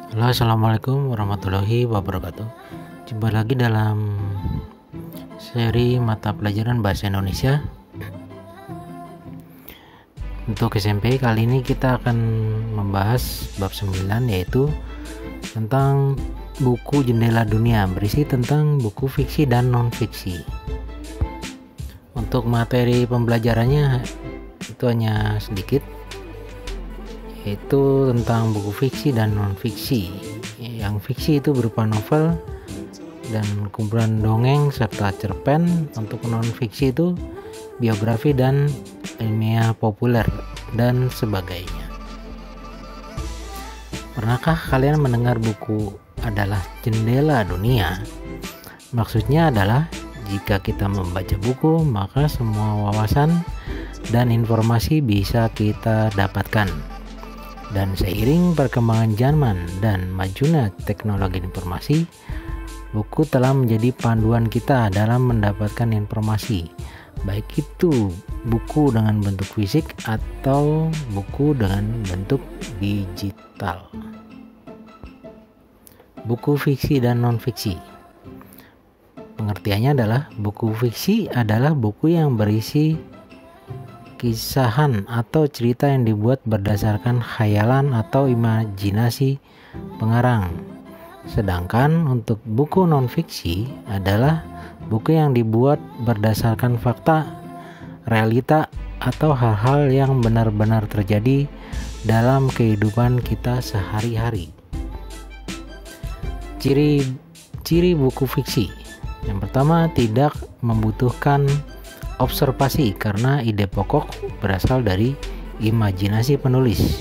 Halo, assalamualaikum warahmatullahi wabarakatuh. Jumpa lagi dalam seri mata pelajaran bahasa Indonesia untuk SMP. Kali ini kita akan membahas bab 9, yaitu tentang buku Jendela Dunia, berisi tentang buku fiksi dan non-fiksi. Untuk materi pembelajarannya itu hanya sedikit, yaitu tentang buku fiksi dan non-fiksi. Yang fiksi itu berupa novel dan kumpulan dongeng serta cerpen. Untuk non-fiksi itu biografi dan ilmiah populer dan sebagainya. Pernahkah kalian mendengar buku adalah jendela dunia? Maksudnya adalah jika kita membaca buku, maka semua wawasan dan informasi bisa kita dapatkan. Dan seiring perkembangan zaman dan majunya teknologi informasi, buku telah menjadi panduan kita dalam mendapatkan informasi, baik itu buku dengan bentuk fisik atau buku dengan bentuk digital. Buku fiksi dan non-fiksi. Pengertiannya adalah buku fiksi adalah buku yang berisi kisahan atau cerita yang dibuat berdasarkan khayalan atau imajinasi pengarang. Sedangkan untuk buku non-fiksi adalah buku yang dibuat berdasarkan fakta, realita, atau hal-hal yang benar-benar terjadi dalam kehidupan kita sehari-hari. Ciri buku fiksi. Yang pertama, tidak membutuhkan observasi karena ide pokok berasal dari imajinasi penulis.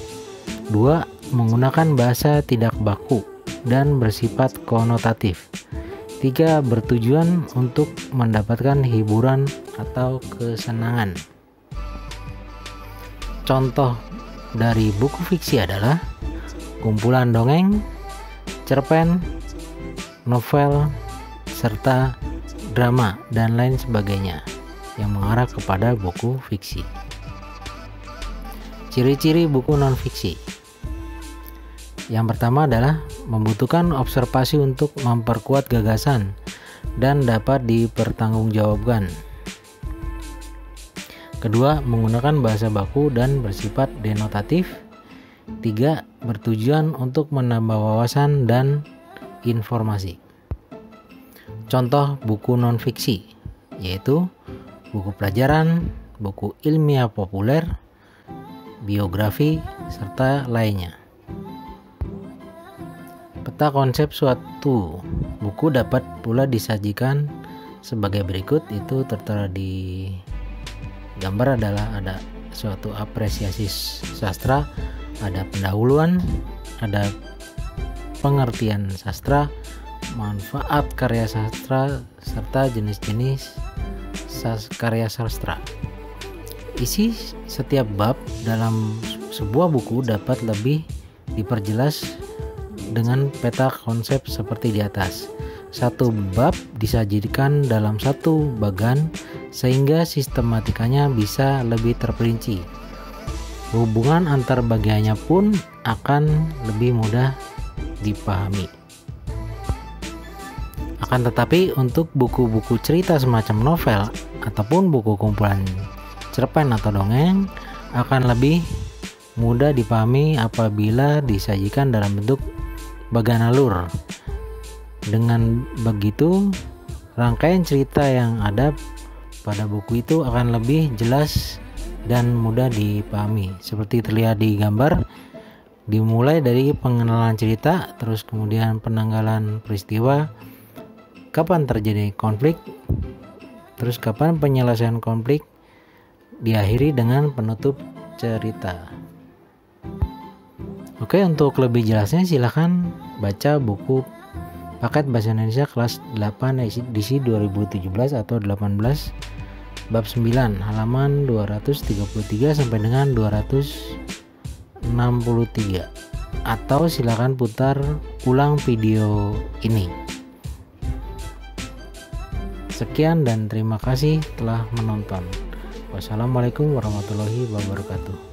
2. Menggunakan bahasa tidak baku dan bersifat konotatif. 3. Bertujuan untuk mendapatkan hiburan atau kesenangan. Contoh dari buku fiksi adalah kumpulan dongeng, cerpen, novel, serta drama dan lain sebagainya yang mengarah kepada buku fiksi. Ciri-ciri buku non-fiksi. Yang pertama adalah membutuhkan observasi untuk memperkuat gagasan dan dapat dipertanggungjawabkan. Kedua, menggunakan bahasa baku dan bersifat denotatif. 3. Bertujuan untuk menambah wawasan dan informasi. Contoh buku non-fiksi yaitu buku pelajaran, buku ilmiah populer, biografi, serta lainnya. Peta konsep suatu buku dapat pula disajikan sebagai berikut. Itu tertera di gambar adalah ada suatu apresiasi sastra, ada pendahuluan, ada pengertian sastra, manfaat karya sastra, serta jenis-jenis karya sastra. Isi setiap bab dalam sebuah buku dapat lebih diperjelas dengan peta konsep seperti di atas. Satu bab disajikan dalam satu bagan sehingga sistematikanya bisa lebih terperinci. Hubungan antar bagiannya pun akan lebih mudah dipahami. Akan tetapi untuk buku-buku cerita semacam novel ataupun buku kumpulan cerpen atau dongeng akan lebih mudah dipahami apabila disajikan dalam bentuk bagan alur. Dengan begitu, rangkaian cerita yang ada pada buku itu akan lebih jelas dan mudah dipahami. Seperti terlihat di gambar, dimulai dari pengenalan cerita, terus kemudian penanggalan peristiwa, kapan terjadi konflik, terus kapan penyelesaian konflik, diakhiri dengan penutup cerita. Oke, untuk lebih jelasnya silahkan baca buku Paket Bahasa Indonesia kelas 8 edisi 2017 atau 18 bab 9 halaman 233 sampai dengan 263, atau silahkan putar ulang video ini. Sekian dan terima kasih telah menonton. Wassalamualaikum warahmatullahi wabarakatuh.